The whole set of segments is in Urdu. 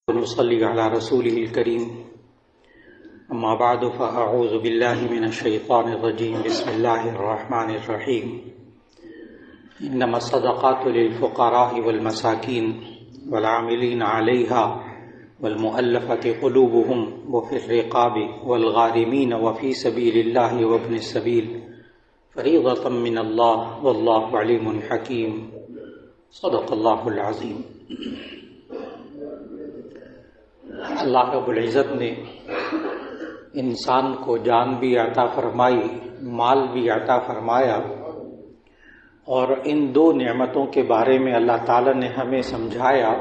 ونصلي على رسوله الكريم أما بعد فأعوذ بالله من الشيطان الرجيم بسم الله الرحمن الرحيم إنما الصدقات للفقراء والمساكين والعاملين عليها والمؤلفة قلوبهم وفي الرقاب والغارمين وفي سبيل الله وابن السبيل فريضة من الله والله عليم حكيم صدق الله العظيم۔ اللہ رب العزت نے انسان کو جان بھی عطا فرمائی، مال بھی عطا فرمایا، اور ان دو نعمتوں کے بارے میں اللہ تعالی نے ہمیں سمجھایا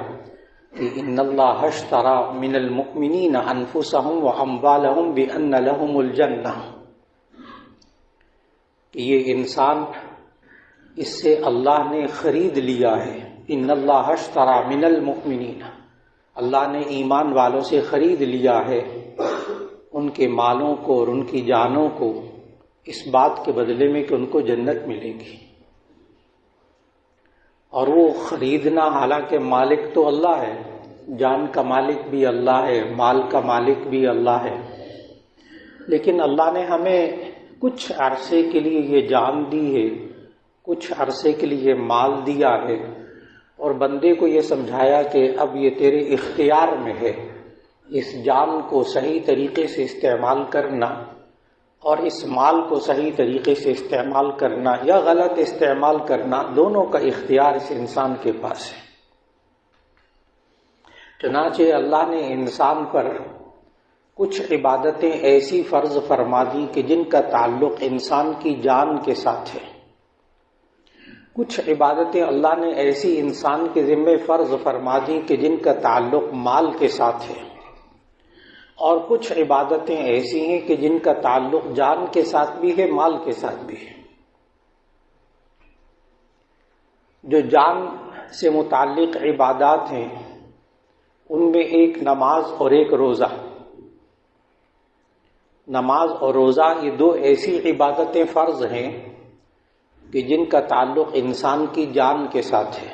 کہ ان اللہ اشترى من المؤمنین انفسهم واموالهم بان لهم الجنہ، کہ یہ انسان اس سے اللہ نے خرید لیا ہے۔ ان اللہ اشترى من المؤمنین، اللہ نے ایمان والوں سے خرید لیا ہے ان کے مالوں کو اور ان کی جانوں کو، اس بات کے بدلے میں کہ ان کو جنت ملے گی۔ اور وہ خریدنا، حالانکہ مالک تو اللہ ہے، جان کا مالک بھی اللہ ہے، مال کا مالک بھی اللہ ہے، لیکن اللہ نے ہمیں کچھ عرصے کے لیے یہ جان دی ہے، کچھ عرصے کے لیے مال دیا ہے، اور بندے کو یہ سمجھایا کہ اب یہ تیرے اختیار میں ہے، اس جان کو صحیح طریقے سے استعمال کرنا اور اس مال کو صحیح طریقے سے استعمال کرنا یا غلط استعمال کرنا، دونوں کا اختیار اس انسان کے پاس ہے۔ چنانچہ اللہ نے انسان پر کچھ عبادتیں ایسی فرض فرما دی کہ جن کا تعلق انسان کی جان کے ساتھ ہے، کچھ عبادتیں اللہ نے ایسی انسان کے ذمہ فرض فرما دی کہ جن کا تعلق مال کے ساتھ ہے، اور کچھ عبادتیں ایسی ہیں کہ جن کا تعلق جان کے ساتھ بھی ہے، مال کے ساتھ بھی ہے۔ جو جان سے متعلق عبادات ہیں ان میں ایک نماز اور ایک روزہ۔ نماز اور روزہ یہ دو ایسی عبادتیں فرض ہیں کہ جن کا تعلق انسان کی جان کے ساتھ ہے،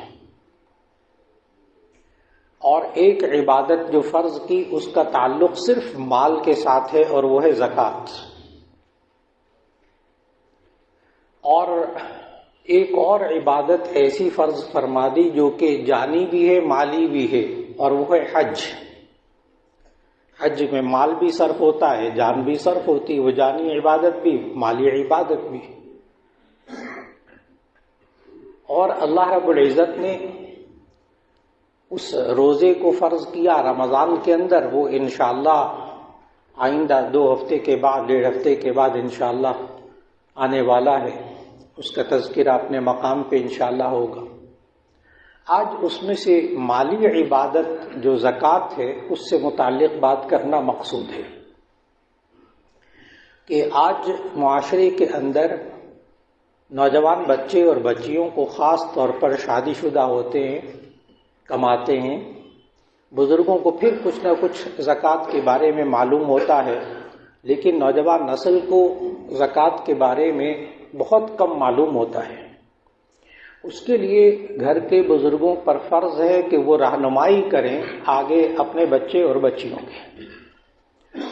اور ایک عبادت جو فرض کی اس کا تعلق صرف مال کے ساتھ ہے، اور وہ ہے زکوٰۃ۔ اور ایک اور عبادت ایسی فرض فرما دی جو کہ جانی بھی ہے، مالی بھی ہے، اور وہ ہے حج۔ حج میں مال بھی صرف ہوتا ہے، جان بھی صرف ہوتی ہے، وہ جانی عبادت بھی، مالی عبادت بھی۔ اور اللہ رب العزت نے اس روزے کو فرض کیا رمضان کے اندر، وہ انشاءاللہ آئندہ 2 ہفتے کے بعد، 1.5 ہفتے کے بعد انشاءاللہ آنے والا ہے، اس کا تذکرہ اپنے مقام پہ انشاءاللہ ہوگا۔ آج اس میں سے مالی عبادت جو زکوٰۃ ہے اس سے متعلق بات کرنا مقصود ہے کہ آج معاشرے کے اندر نوجوان بچے اور بچیوں کو خاص طور پر شادی شدہ ہوتے ہیں، کماتے ہیں، بزرگوں کو پھر کچھ نہ کچھ زکوٰۃ کے بارے میں معلوم ہوتا ہے، لیکن نوجوان نسل کو زکوٰۃ کے بارے میں بہت کم معلوم ہوتا ہے۔ اس کے لیے گھر کے بزرگوں پر فرض ہے کہ وہ رہنمائی کریں آگے اپنے بچے اور بچیوں کی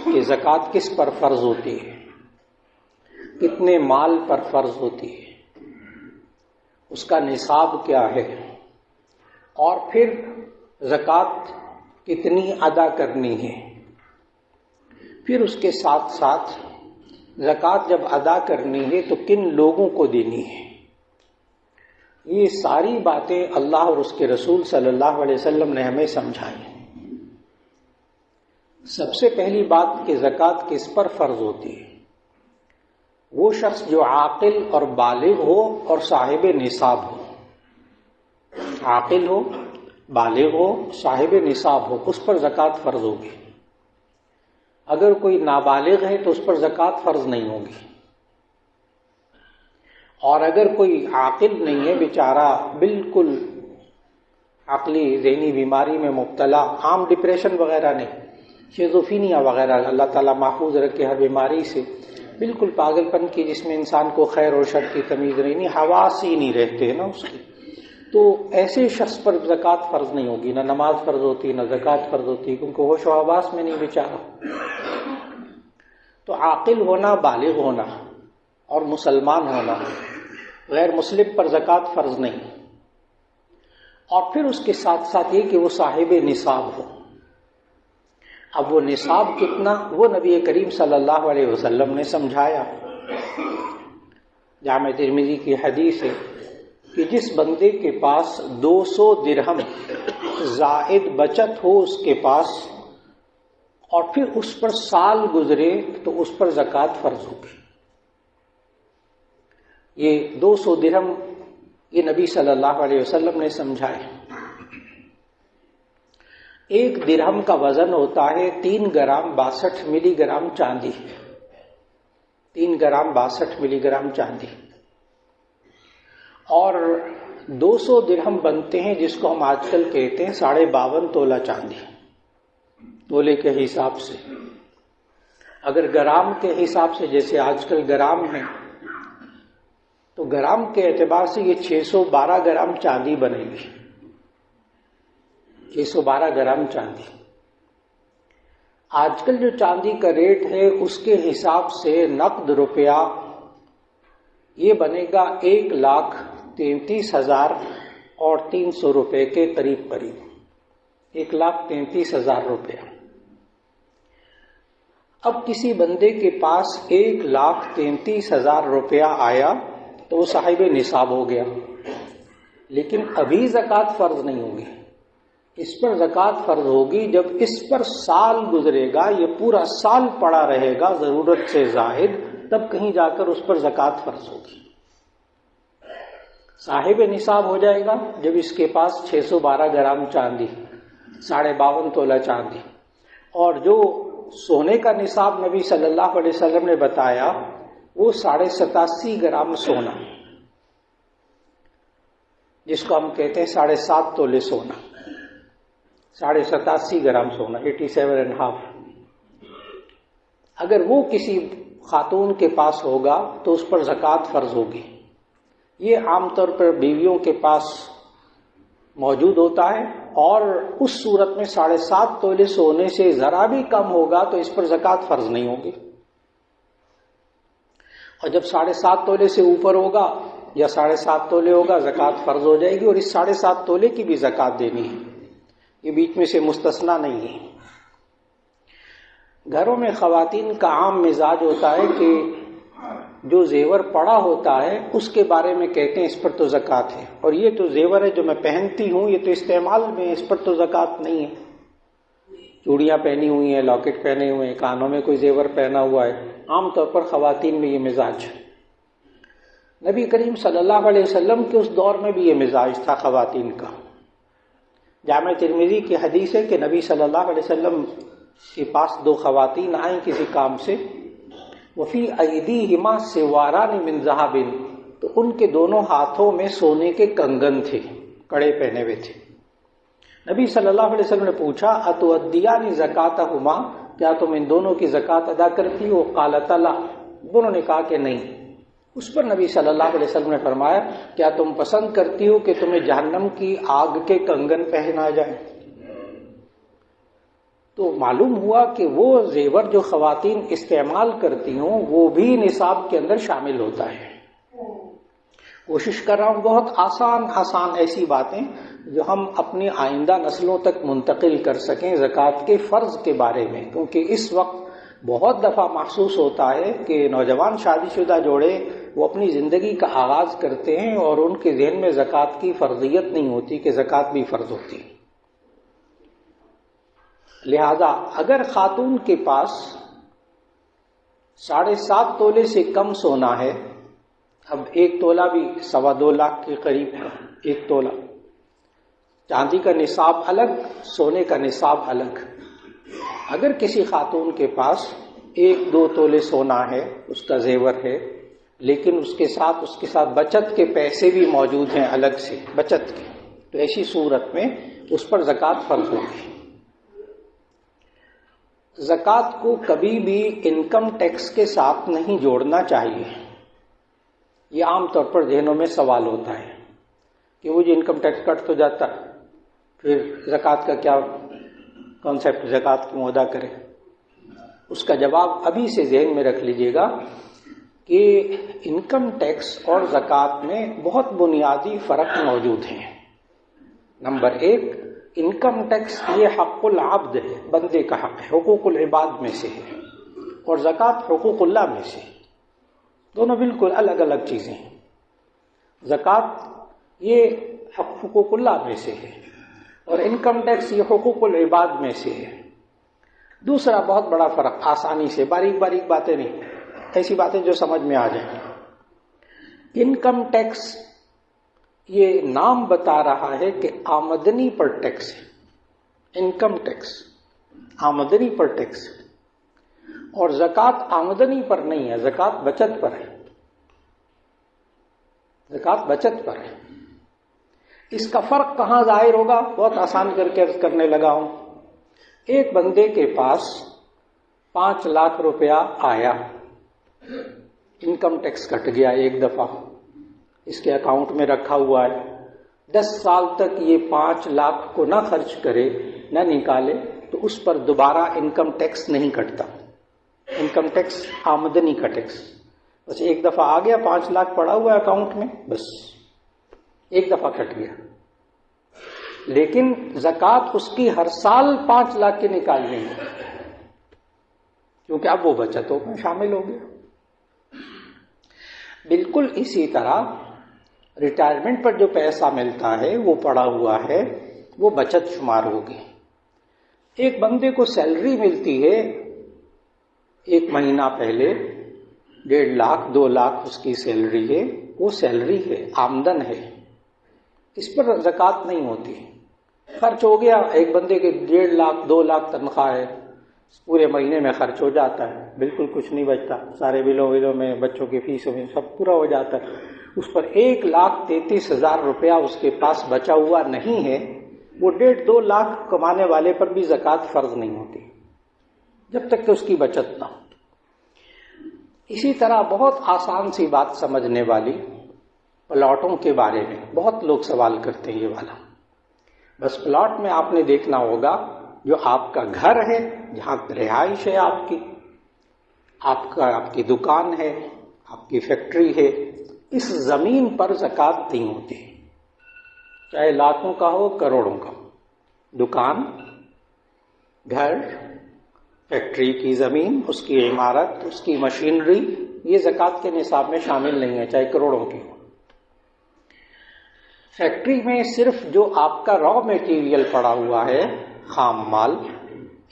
کہ زکوٰۃ کس پر فرض ہوتی ہے، کتنے مال پر فرض ہوتی ہے، اس کا نصاب کیا ہے، اور پھر زکوٰۃ کتنی ادا کرنی ہے، پھر اس کے ساتھ ساتھ زکوٰۃ جب ادا کرنی ہے تو کن لوگوں کو دینی ہے۔ یہ ساری باتیں اللہ اور اس کے رسول صلی اللہ علیہ وسلم نے ہمیں سمجھائی۔ سب سے پہلی بات کہ زکوٰۃ کس پر فرض ہوتی ہے، وہ شخص جو عاقل اور بالغ ہو اور صاحب نصاب ہو۔ عاقل ہو، بالغ ہو، صاحب نصاب ہو، اس پر زکوٰۃ فرض ہوگی۔ اگر کوئی نابالغ ہے تو اس پر زکوٰۃ فرض نہیں ہوگی، اور اگر کوئی عاقل نہیں ہے، بیچارہ بالکل عقلی ذہنی بیماری میں مبتلا، عام ڈپریشن وغیرہ نہیں، شیزوفینیا وغیرہ، اللہ تعالیٰ محفوظ رکھے ہر بیماری سے، بالکل پاگل پن کی جس میں انسان کو خیر اور شر کی تمیز نہیں، حواس ہی نہیں رہتے ہیں نا اس کی، تو ایسے شخص پر زکوٰۃ فرض نہیں ہوگی، نہ نماز فرض ہوتی نہ زکوٰۃ فرض ہوتی، کیونکہ ہوش و حواس میں نہیں بیچارہ۔ تو عاقل ہونا، بالغ ہونا اور مسلمان ہونا، غیر مسلم پر زکوٰۃ فرض نہیں، اور پھر اس کے ساتھ ساتھ یہ کہ وہ صاحب نصاب ہو۔ اب وہ نصاب کتنا، وہ نبی کریم صلی اللہ علیہ وسلم نے سمجھایا۔ جامع ترمذی کی حدیث ہے کہ جس بندے کے پاس 200 درہم زائد بچت ہو اس کے پاس، اور پھر اس پر سال گزرے تو اس پر زکوٰۃ فرض ہوگی۔ یہ 200 درہم یہ نبی صلی اللہ علیہ وسلم نے سمجھائے۔ 1 درہم کا وزن ہوتا ہے 3 گرام 62 ملی گرام چاندی، 3 گرام 62 ملی گرام چاندی، اور 200 درہم بنتے ہیں جس کو ہم آج کل کہتے ہیں 52.5 تولہ چاندی، تولے کے حساب سے۔ اگر گرام کے حساب سے جیسے آج کل گرام ہیں، تو گرام کے اعتبار سے یہ 612 گرام چاندی بنے گی، 612 گرام چاندی۔ آج کل جو چاندی کا ریٹ ہے اس کے حساب سے نقد روپیہ یہ بنے گا 1,33,300 روپے کے قریب، 1,33,000 روپیہ۔ اب کسی بندے کے پاس 1,33,000 روپیہ آیا تو وہ صاحب نصاب ہو گیا، لیکن ابھی زکوٰۃ فرض نہیں ہوگی۔ اس پر زکوٰۃ فرض ہوگی جب اس پر سال گزرے گا، یہ پورا سال پڑا رہے گا ضرورت سے زائد، تب کہیں جا کر اس پر زکوٰۃ فرض ہوگی۔ صاحب نصاب ہو جائے گا جب اس کے پاس 612 گرام چاندی، 52.5 تولہ چاندی، اور جو سونے کا نصاب نبی صلی اللہ علیہ وسلم نے بتایا وہ 87.5 گرام سونا، جس کو ہم کہتے ہیں 7.5 تولے سونا، 87.5 گرام سونا، 87.5۔ اگر وہ کسی خاتون کے پاس ہوگا تو اس پر زکوٰۃ فرض ہوگی۔ یہ عام طور پر بیویوں کے پاس موجود ہوتا ہے، اور اس صورت میں 7.5 تولے سونے سے ذرا بھی کم ہوگا تو اس پر زکوٰۃ فرض نہیں ہوگی، اور جب 7.5 تولے سے اوپر ہوگا یا 7.5 تولے ہوگا زکوٰۃ فرض ہو جائے گی، اور اس 7.5 تولے کی بھی زکوٰۃ دینی ہے، یہ بیچ میں سے مستثنا نہیں ہے۔ گھروں میں خواتین کا عام مزاج ہوتا ہے کہ جو زیور پڑا ہوتا ہے اس کے بارے میں کہتے ہیں اس پر تو زکوٰۃ ہے، اور یہ تو زیور ہے جو میں پہنتی ہوں، یہ تو استعمال میں، اس پر تو زکوٰۃ نہیں ہے۔ چوڑیاں پہنی ہوئی ہیں، لاکٹ پہنے ہوئے ہیں، کانوں میں کوئی زیور پہنا ہوا ہے، عام طور پر خواتین میں یہ مزاج ہے۔ نبی کریم صلی اللہ علیہ وسلم کے اس دور میں بھی یہ مزاج تھا خواتین کا۔ جامع ترمذی کی حدیث ہے کہ نبی صلی اللہ علیہ وسلم کے پاس 2 خواتین آئیں کسی کام سے، وفی ایدیہما سواران من ذہب، تو ان کے دونوں ہاتھوں میں سونے کے کنگن تھے، کڑے پہنے ہوئے تھے۔ نبی صلی اللہ علیہ وسلم نے پوچھا اتؤدیان زکاتہما، کیا تم ان دونوں کی زکوٰۃ ادا کرتی ہو؟ قالتا لا، دونوں نے کہا کہ نہیں۔ اس پر نبی صلی اللہ علیہ وسلم نے فرمایا کیا تم پسند کرتی ہو کہ تمہیں جہنم کی آگ کے کنگن پہنا جائے؟ تو معلوم ہوا کہ وہ زیور جو خواتین استعمال کرتی ہوں وہ بھی نصاب کے اندر شامل ہوتا ہے۔ کوشش کر رہا ہوں بہت آسان ایسی باتیں جو ہم اپنی آئندہ نسلوں تک منتقل کر سکیں زکوٰۃ کے فرض کے بارے میں، کیونکہ اس وقت بہت دفعہ محسوس ہوتا ہے کہ نوجوان شادی شدہ جوڑے وہ اپنی زندگی کا آغاز کرتے ہیں اور ان کے ذہن میں زکوٰۃ کی فرضیت نہیں ہوتی کہ زکوٰۃ بھی فرض ہوتی۔ لہذا اگر خاتون کے پاس 7.5 تولے سے کم سونا ہے، اب 1 تولہ بھی 2.25 لاکھ کے قریب ہے، 1 تولہ، چاندی کا نصاب الگ، سونے کا نصاب الگ، اگر کسی خاتون کے پاس 1-2 تولے سونا ہے، اس کا زیور ہے، لیکن اس کے ساتھ بچت کے پیسے بھی موجود ہیں الگ سے بچت کے، تو ایسی صورت میں اس پر زکوٰۃ فرض ہوگی۔ زکوٰۃ کو کبھی بھی انکم ٹیکس کے ساتھ نہیں جوڑنا چاہیے، یہ عام طور پر ذہنوں میں سوال ہوتا ہے۔ کہ وہ جو انکم ٹیکس کٹ تو جاتا ہے، پھر زکوٰۃ کا کیا کانسیپٹ، زکوٰۃ کیوں ادا کرے؟ اس کا جواب ابھی سے ذہن میں رکھ لیجئے گا کہ انکم ٹیکس اور زکوٰۃ میں بہت بنیادی فرق موجود ہیں۔ نمبر ایک، انکم ٹیکس یہ حق العبد ہے، بندے کا حق ہے، حقوق العباد میں سے ہے، اور زکوٰۃ حقوق اللہ میں سے ہے۔ دونوں بالکل الگ الگ چیزیں ہیں۔ زکوٰۃ یہ حقوق اللہ میں سے ہے اور انکم ٹیکس یہ حقوق العباد میں سے ہے۔ دوسرا بہت بڑا فرق، آسانی سے، باریک باریک باتیں نہیں، ایسی باتیں جو سمجھ میں آ جائیں۔ انکم ٹیکس یہ نام بتا رہا ہے کہ آمدنی پر ٹیکس ہے، انکم ٹیکس آمدنی پر ٹیکس ہے، اور زکوٰۃ آمدنی پر نہیں ہے، زکوٰۃ بچت پر ہے، زکوٰۃ بچت پر ہے۔ اس کا فرق کہاں ظاہر ہوگا؟ بہت آسان کر کے عرض کرنے لگا ہوں۔ ایک بندے کے پاس 5 لاکھ روپیہ آیا، انکم ٹیکس کٹ گیا ایک دفعہ، اس کے اکاؤنٹ میں رکھا ہوا ہے، 10 سال تک یہ 5 لاکھ کو نہ خرچ کرے، نہ نکالے، تو اس پر دوبارہ انکم ٹیکس نہیں کٹتا۔ انکم ٹیکس آمدنی کا ٹیکس، بس ایک دفعہ آ گیا، 5 لاکھ پڑا ہوا ہے اکاؤنٹ میں، بس ایک دفعہ کٹ گیا۔ لیکن زکوٰۃ اس کی ہر سال 5 لاکھ کے نکالنی ہے، کیونکہ اب وہ بچتوں میں شامل ہو گیا۔ بالکل اسی طرح ریٹائرمنٹ پر جو پیسہ ملتا ہے وہ پڑا ہوا ہے، وہ بچت شمار ہوگی۔ ایک بندے کو سیلری ملتی ہے، ایک مہینہ پہلے 1.5 لاکھ 2 لاکھ اس کی سیلری ہے، وہ سیلری ہے، آمدن ہے، اس پر زکوٰۃ نہیں ہوتی۔ خرچ ہو گیا، ایک بندے کے 1.5 لاکھ 2 لاکھ تنخواہ ہے، پورے مہینے میں خرچ ہو جاتا ہے، بالکل کچھ نہیں بچتا، سارے بلوں میں، بچوں کی فیسوں میں سب پورا ہو جاتا ہے، اس پر 1,33,000 روپیہ اس کے پاس بچا ہوا نہیں ہے، وہ 1.5-2 لاکھ کمانے والے پر بھی زکوٰۃ فرض نہیں ہوتی جب تک کہ اس کی بچت نہ ہو۔ اسی طرح بہت آسان سی بات سمجھنے والی، پلاٹوں کے بارے میں بہت لوگ سوال کرتے ہیں یہ والا۔ بس پلاٹ میں آپ نے دیکھنا ہوگا، جو آپ کا گھر ہے، جہاں رہائش ہے آپ کی دکان ہے، آپ کی فیکٹری ہے، اس زمین پر زکوٰۃ نہیں ہوتی، چاہے لاکھوں کا ہو کروڑوں کا ہو۔ دکان، گھر، فیکٹری کی زمین، اس کی عمارت، اس کی مشینری، یہ زکوٰۃ کے نصاب میں شامل نہیں ہے، چاہے کروڑوں کی ہو۔ فیکٹری میں صرف جو آپ کا را میٹیریل پڑا ہوا ہے، خام مال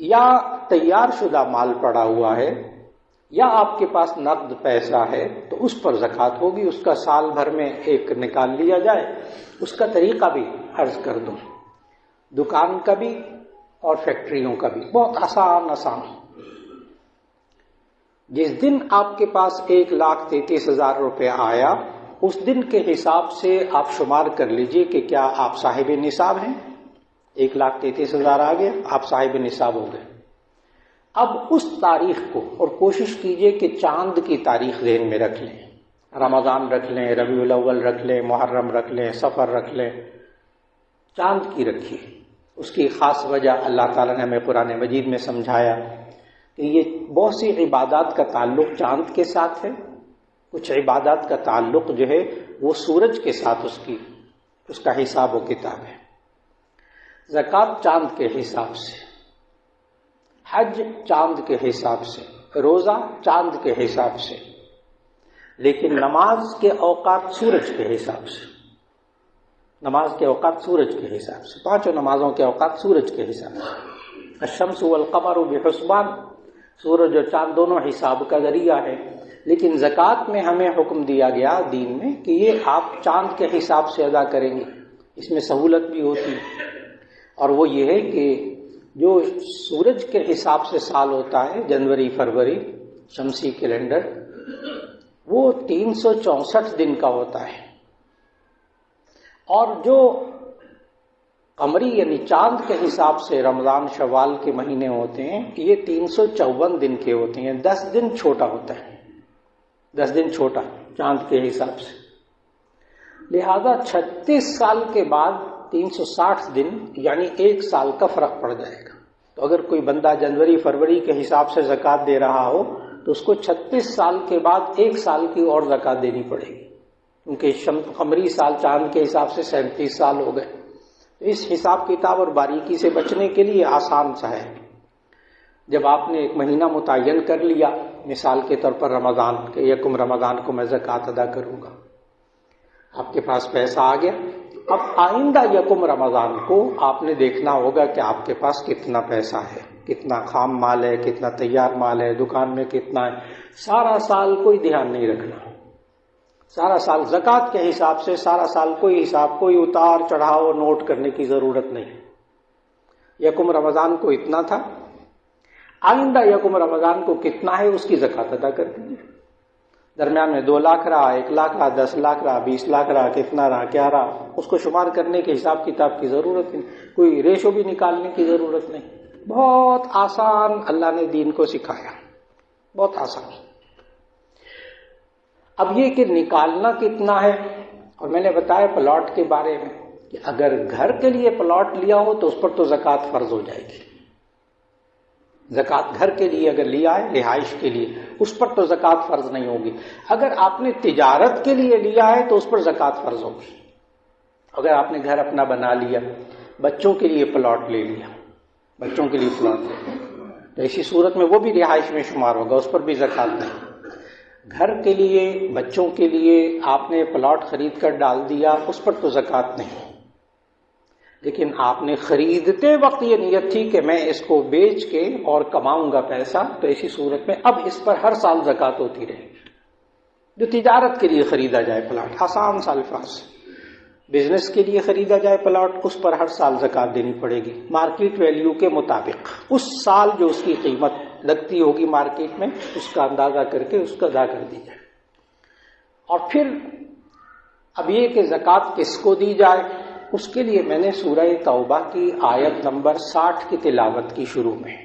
یا تیار شدہ مال پڑا ہوا ہے، یا آپ کے پاس نقد پیسہ ہے، تو اس پر زکوٰۃ ہوگی، اس کا سال بھر میں ایک نکال لیا جائے۔ اس کا طریقہ بھی عرض کر دوں، دکان کا بھی اور فیکٹریوں کا بھی بہت آسان۔ جس دن آپ کے پاس 1,33,000 روپے آیا، اس دن کے حساب سے آپ شمار کر لیجئے کہ کیا آپ صاحب نصاب ہیں۔ 1,33,000 آ گئے، آپ صاحب نصاب ہو گئے۔ اب اس تاریخ کو، اور کوشش کیجئے کہ چاند کی تاریخ ذہن میں رکھ لیں، رمضان رکھ لیں، ربیع الاول رکھ لیں، محرم رکھ لیں، صفر رکھ لیں، چاند کی رکھیے۔ اس کی خاص وجہ اللہ تعالیٰ نے ہمیں قرآن مجید میں سمجھایا کہ یہ بہت سی عبادات کا تعلق چاند کے ساتھ ہے، کچھ عبادات کا تعلق جو ہے وہ سورج کے ساتھ اس کا حساب و کتاب ہے۔ زکوٰۃ چاند کے حساب سے، حج چاند کے حساب سے، روزہ چاند کے حساب سے، لیکن نماز کے اوقات سورج کے حساب سے، نماز کے اوقات سورج کے حساب سے، 5 نمازوں کے اوقات سورج کے حساب سے۔ الشمس والقمر بحسبان، سورج اور چاند دونوں حساب کا ذریعہ ہے، لیکن زکوٰۃ میں ہمیں حکم دیا گیا دین میں کہ یہ آپ چاند کے حساب سے ادا کریں گے۔ اس میں سہولت بھی ہوتی ہے، اور وہ یہ ہے کہ جو سورج کے حساب سے سال ہوتا ہے، جنوری فروری شمسی کیلنڈر، وہ 364 دن کا ہوتا ہے، اور جو قمری یعنی چاند کے حساب سے رمضان شوال کے مہینے ہوتے ہیں، یہ 354 دن کے ہوتے ہیں، 10 دن چھوٹا ہوتا ہے، 10 دن چھوٹا چاند کے حساب سے۔ لہذا 36 سال کے بعد 360 دن یعنی 1 سال کا فرق پڑ جائے گا. تو اگر کوئی بندہ جنوری فروری کے حساب سے زکوٰۃ دے رہا ہو تو اس کو 36 سال کے بعد 1 سال کی اور زکوٰۃ دینی پڑے گی، کیونکہ قمری سال چاند کے حساب سے 37 سال ہو گئے. تو اس حساب کتاب اور باریکی سے بچنے کے لیے آسان سا ہے. جب آپ نے ایک مہینہ متعین کر لیا، مثال کے طور پر رمضان کہ یکم رمضان کو میں زکوٰۃ ادا کروں گا، آپ کے پاس پیسہ آ گیا. اب آئندہ یکم رمضان کو آپ نے دیکھنا ہوگا کہ آپ کے پاس کتنا پیسہ ہے، کتنا خام مال ہے، کتنا تیار مال ہے، دکان میں کتنا ہے. سارا سال کوئی دھیان نہیں رکھنا، سارا سال زکوٰۃ کے حساب سے سارا سال کوئی حساب، کوئی اتار چڑھاؤ نوٹ کرنے کی ضرورت نہیں. یکم رمضان کو اتنا تھا، آئندہ یکم رمضان کو کتنا ہے اس کی زکوٰۃ ادا کر دیجیے. درمیان میں 2 لاکھ رہا، 1 لاکھ رہا، 10 لاکھ رہا، 20 لاکھ رہا، کتنا رہا، کیا رہا، اس کو شمار کرنے کے حساب کتاب کی ضرورت نہیں، کوئی ریشو بھی نکالنے کی ضرورت نہیں. بہت آسان اللہ نے دین کو سکھایا، بہت آسان. اب یہ کہ نکالنا کتنا ہے، اور میں نے بتایا پلاٹ کے بارے میں کہ اگر گھر کے لیے پلاٹ لیا ہو تو اس پر تو زکوٰۃ فرض ہو جائے گی. زکوٰۃ گھر کے لیے اگر لیا ہے رہائش کے لیے اس پر تو زکوٰۃ فرض نہیں ہوگی. اگر آپ نے تجارت کے لیے لیا ہے تو اس پر زکوٰۃ فرض ہوگی. اگر آپ نے گھر اپنا بنا لیا، بچوں کے لیے پلاٹ لے لیا، بچوں کے لیے پلاٹ لے لیا تو اسی صورت میں وہ بھی رہائش میں شمار ہوگا، اس پر بھی زکوٰۃ نہیں. گھر کے لیے بچوں کے لیے آپ نے پلاٹ خرید کر ڈال دیا، اس پر تو زکوٰۃ نہیں. لیکن آپ نے خریدتے وقت یہ نیت تھی کہ میں اس کو بیچ کے اور کماؤں گا پیسہ، تو ایسی صورت میں اب اس پر ہر سال زکوٰۃ ہوتی رہے گی. جو تجارت کے لیے خریدا جائے پلاٹ، آسان سا الفاظ، بزنس کے لیے خریدا جائے پلاٹ، اس پر ہر سال زکوٰۃ دینی پڑے گی مارکیٹ ویلیو کے مطابق. اس سال جو اس کی قیمت لگتی ہوگی مارکیٹ میں اس کا اندازہ کر کے اس کا ادا کر دی جائے. اور پھر اب یہ کہ زکوٰۃ کس کو دی جائے، اس کے لیے میں نے سورہ توبہ کی آیت نمبر 60 کی تلاوت کی. شروع میں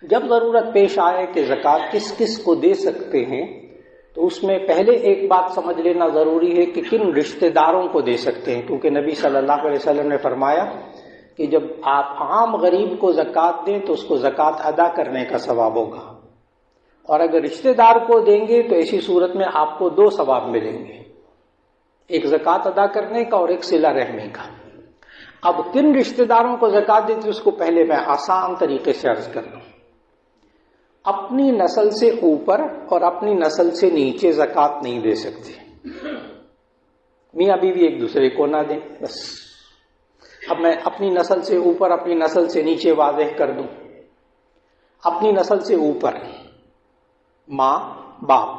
جب ضرورت پیش آئے کہ زکوٰۃ کس کس کو دے سکتے ہیں تو اس میں پہلے ایک بات سمجھ لینا ضروری ہے کہ کن رشتہ داروں کو دے سکتے ہیں، کیونکہ نبی صلی اللہ علیہ وسلم نے فرمایا کہ جب آپ عام غریب کو زکوٰۃ دیں تو اس کو زکوٰۃ ادا کرنے کا ثواب ہوگا، اور اگر رشتہ دار کو دیں گے تو ایسی صورت میں آپ کو 2 ثواب ملیں گے، ایک زکوٰۃ ادا کرنے کا اور ایک صلہ رحمی کا. اب کن رشتہ داروں کو زکوٰۃ دیتے اس کو پہلے میں آسان طریقے سے عرض کر دوں. اپنی نسل سے اوپر اور اپنی نسل سے نیچے زکوٰۃ نہیں دے سکتے. میاں بیوی ایک دوسرے کو نہ دیں بس. اب میں اپنی نسل سے اوپر اپنی نسل سے نیچے واضح کر دوں. اپنی نسل سے اوپر ماں باپ،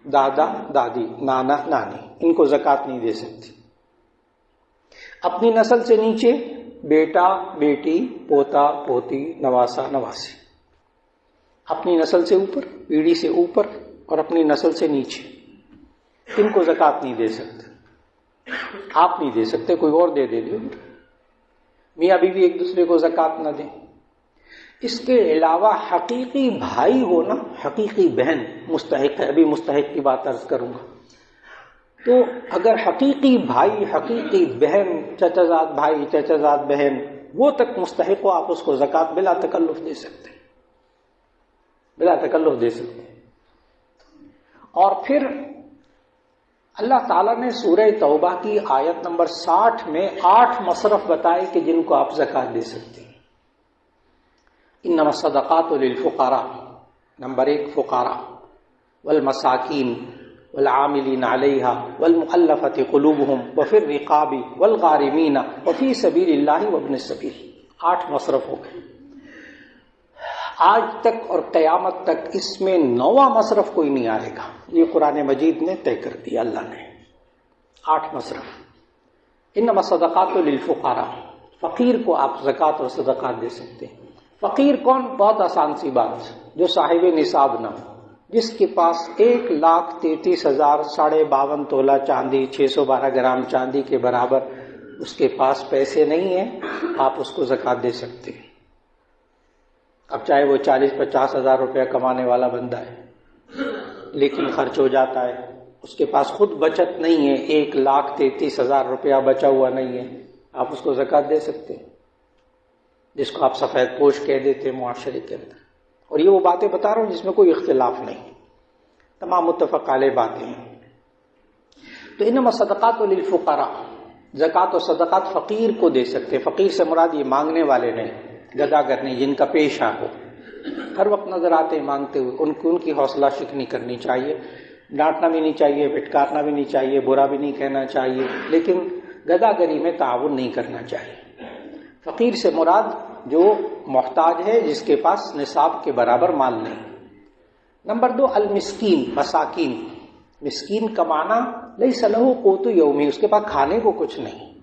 دادا دادی، نانا نانی، ان کو زکوٰۃ نہیں دے سکتی. اپنی نسل سے نیچے بیٹا بیٹی، پوتا پوتی، نواسا نواسی. اپنی نسل سے اوپر، پیڑھی سے اوپر اور اپنی نسل سے نیچے، ان کو زکوٰۃ نہیں دے سکتے. آپ نہیں دے سکتے، کوئی اور دے دے. میاں بیوی ایک دوسرے کو زکوٰۃ نہ دیں. اس کے علاوہ حقیقی بھائی ہو نا، حقیقی بہن مستحق ہے. ابھی مستحق کی بات عرض کروں گا. تو اگر حقیقی بھائی، حقیقی بہن، چچا زاد بھائی، چچا زاد بہن، وہ تک مستحق ہو، آپ اس کو زکوٰۃ بلا تکلف دے سکتے ہیں، بلا تکلف دے سکتے ہیں. اور پھر اللہ تعالیٰ نے سورہ توبہ کی آیت نمبر 60 میں 8 مصرف بتائے کہ جن کو آپ زکوٰۃ دے سکتے ہیں. انما الصدقات للفقراء، نمبر 1 فقراء والمساکین والعاملین علیہا والمؤلفۃ قلوبہم وفی الرقاب والغارمین وفی سبیل اللہ وابن السبیل. 8 مصرف ہو گئے. آج تک اور قیامت تک اس میں 9واں مصرف کوئی نہیں آئے گا. یہ قرآن مجید نے طے کر دیا اللہ نے. 8 مصرف. انما الصدقات للفقراء، فقیر کو آپ زکوٰۃ اور صدقات دے سکتے ہیں. فقیر کون؟ بہت آسان سی بات، جو صاحب نصاب نہ ہو، جس کے پاس 1,33,000 52.5 تولہ چاندی، 612 گرام چاندی کے برابر اس کے پاس پیسے نہیں ہیں، آپ اس کو زکوٰۃ دے سکتے ہیں. اب چاہے وہ 40-50 ہزار روپیہ کمانے والا بندہ ہے لیکن خرچ ہو جاتا ہے، اس کے پاس خود بچت نہیں ہے، 1,33,000 روپیہ بچا ہوا نہیں ہے، آپ اس کو زکوٰۃ دے سکتے ہیں، جس کو آپ سفید پوش کہہ دیتے ہیں معاشرے کے اندر. اور یہ وہ باتیں بتا رہا ہوں جس میں کوئی اختلاف نہیں، تمام متفق علیہ باتیں ہیں. تو انما صدقات للفقراء، زکوٰۃ و صدقات فقیر کو دے سکتے ہیں. فقیر سے مراد یہ مانگنے والے نہیں، گداگر نہیں، جن کا پیشہ ہو، ہر وقت نظر آتے ہیں مانگتے ہوئے، ان کی حوصلہ شکنی کرنی چاہیے، ڈانٹنا بھی نہیں چاہیے، پھٹکارنا بھی نہیں چاہیے، برا بھی نہیں کہنا چاہیے، لیکن گداگری میں تعاون نہیں کرنا چاہیے. فقیر سے مراد جو محتاج ہے، جس کے پاس نصاب کے برابر مال نہیں. نمبر 2 المسکین، مساکین. مسکین کا معنی لیس لہ قوت یومی، اس کے پاس کھانے کو کچھ نہیں،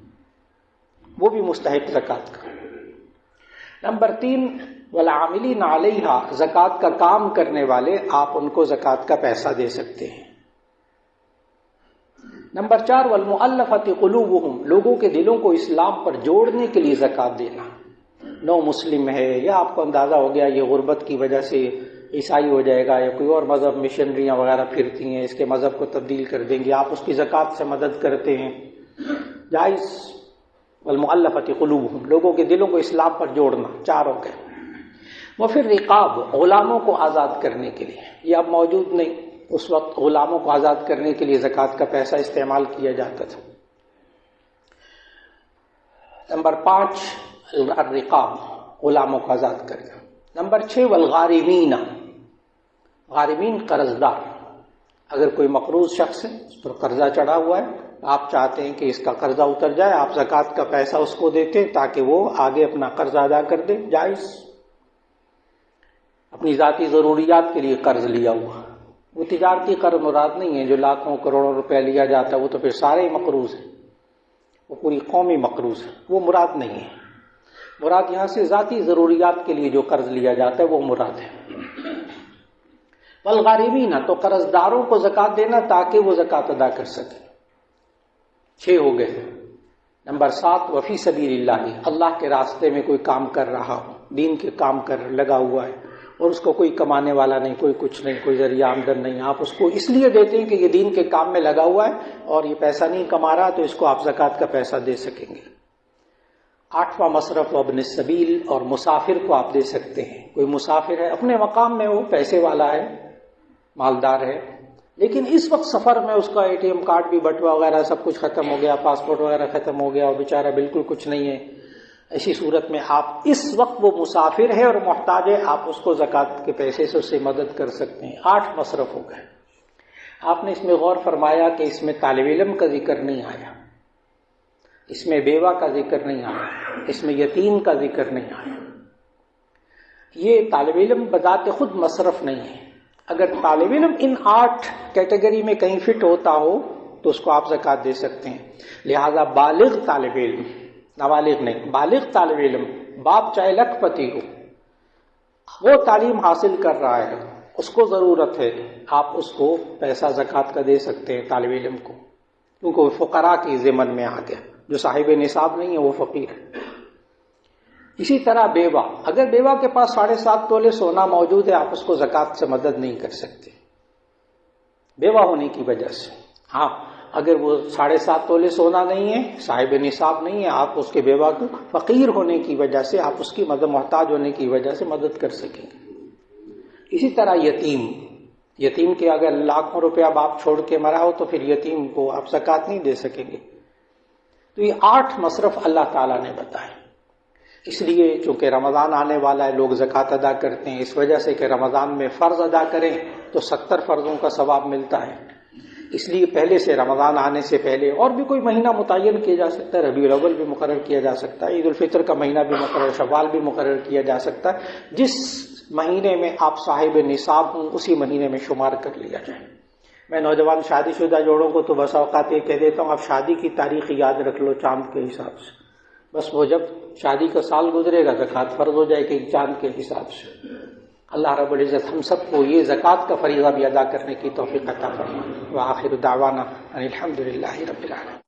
وہ بھی مستحق زکوٰۃ کا. نمبر 3 والعاملین علیہا، زکوٰۃ کا کام کرنے والے، آپ ان کو زکوٰۃ کا پیسہ دے سکتے ہیں. نمبر 4 والمؤلفۃ قلوبہم، لوگوں کے دلوں کو اسلام پر جوڑنے کے لیے زکوٰۃ دینا. نو مسلم ہے، یا آپ کو اندازہ ہو گیا یہ غربت کی وجہ سے عیسائی ہو جائے گا، یا کوئی اور مذہب، مشنریاں وغیرہ پھرتی ہیں، اس کے مذہب کو تبدیل کر دیں گے، آپ اس کی زکوٰۃ سے مدد کرتے ہیں، جائز. والمؤلفۃ قلوبہم، لوگوں کے دلوں کو اسلام پر جوڑنا. 4 ہو گئے. وفر رقاب، غلاموں کو آزاد کرنے کے لیے، یہ اب موجود نہیں، اس وقت غلاموں کو آزاد کرنے کے لیے زکوٰۃ کا پیسہ استعمال کیا جاتا تھا. نمبر 5 الرقاب، غلاموں کو آزاد کرنا. نمبر 6 والغارمین، غارمین قرضدار. اگر کوئی مقروض شخص ہے، اس پر قرضہ چڑھا ہوا ہے، آپ چاہتے ہیں کہ اس کا قرضہ اتر جائے، آپ زکوٰۃ کا پیسہ اس کو دیتے ہیں تاکہ وہ آگے اپنا قرض ادا کر دے، جائز. اپنی ذاتی ضروریات کے لیے قرض لیا ہوا، وہ تجارتی قرض مراد نہیں ہے جو لاکھوں کروڑوں روپے لیا جاتا ہے، وہ تو پھر سارے ہی مقروض ہیں، وہ پوری قومی مقروض ہے، وہ مراد نہیں ہے. مراد یہاں سے ذاتی ضروریات کے لیے جو قرض لیا جاتا ہے وہ مراد ہے. والغارمین، تو قرض داروں کو زکوٰۃ دینا تاکہ وہ زکوٰۃ ادا کر سکے. 6 ہو گئے. نمبر 7 وفی سبیل اللہ، اللہ کے راستے میں کوئی کام کر رہا ہو، دین کے کام کر لگا ہوا ہے، اور اس کو کوئی کمانے والا نہیں، کوئی کچھ نہیں، کوئی ذریعہ آمدن نہیں، آپ اس کو اس لیے دیتے ہیں کہ یہ دین کے کام میں لگا ہوا ہے اور یہ پیسہ نہیں کما رہا، تو اس کو آپ زکوٰۃ کا پیسہ دے سکیں گے. 8واں مصرف ابن السبیل، اور مسافر کو آپ دے سکتے ہیں. کوئی مسافر ہے، اپنے مقام میں وہ پیسے والا ہے، مالدار ہے، لیکن اس وقت سفر میں اس کا ATM کارڈ بھی بٹوا وغیرہ سب کچھ ختم ہو گیا، پاسپورٹ وغیرہ ختم ہو گیا، اور بیچارہ بالکل کچھ نہیں ہے. ایسی صورت میں آپ اس وقت، وہ مسافر ہے اور محتاج ہے، آپ اس کو زکوٰۃ کے پیسے سے اس سے مدد کر سکتے ہیں. 8 مصرف ہو گئے. آپ نے اس میں غور فرمایا کہ اس میں طالب علم کا ذکر نہیں آیا، اس میں بیوہ کا ذکر نہیں آیا، اس میں یتیم کا ذکر نہیں آیا. یہ طالب علم بذات خود مصرف نہیں ہے. اگر طالب علم ان 8 کیٹیگری میں کہیں فٹ ہوتا ہو تو اس کو آپ زکوٰۃ دے سکتے ہیں. لہذا بالغ طالب علم، نابالغ نہیں، بالغ طالب علم، باپ چاہے لکھ پتی ہو، وہ تعلیم حاصل کر رہا ہے، اس کو ضرورت ہے، آپ اس کو پیسہ زکوٰۃ کا دے سکتے ہیں طالب علم کو، کیونکہ وہ فقراء کی ضمن میں آ گیا. جو صاحب نصاب نہیں ہے وہ فقیر ہے. اسی طرح بیوہ، اگر بیوہ کے پاس 7.5 تولے سونا موجود ہے، آپ اس کو زکوٰۃ سے مدد نہیں کر سکتے بیوہ ہونے کی وجہ سے. ہاں اگر وہ 7.5 تولے سونا نہیں ہے، صاحب نصاب نہیں ہے، آپ اس کے بیوہ کو فقیر ہونے کی وجہ سے، آپ اس کی مدد، محتاج ہونے کی وجہ سے مدد کر سکیں گے. اسی طرح یتیم، یتیم کے اگر لاکھوں روپیہ باپ چھوڑ کے مرا ہو تو پھر یتیم کو آپ زکوٰۃ نہیں دے سکیں گے. تو یہ 8 مصرف اللہ تعالیٰ نے بتائے. اس لیے چونکہ رمضان آنے والا ہے، لوگ زکوٰۃ ادا کرتے ہیں اس وجہ سے کہ رمضان میں فرض ادا کریں تو 70 فرضوں کا ثواب ملتا ہے. اس لیے پہلے سے، رمضان آنے سے پہلے، اور بھی کوئی مہینہ متعین کیا جا سکتا ہے، ربیع الاول بھی مقرر کیا جا سکتا ہے، عید الفطر کا مہینہ بھی مقرر، شوال بھی مقرر کیا جا سکتا ہے. جس مہینے میں آپ صاحب نصاب ہوں اسی مہینے میں شمار کر لیا جائے. میں نوجوان شادی شدہ جوڑوں کو تو بس اوقات یہ کہہ دیتا ہوں، آپ شادی کی تاریخ یاد رکھ لو چاند کے حساب سے، بس وہ جب شادی کا سال گزرے گا زکوٰۃ فرض ہو جائے گی چاند کے حساب سے. اللہ رب العزت ہم سب کو یہ زکوٰۃ کا فریضہ بھی ادا کرنے کی توفیق عطا فرمائے. وآخر دعوانا ان الحمد للہ رب العالمین.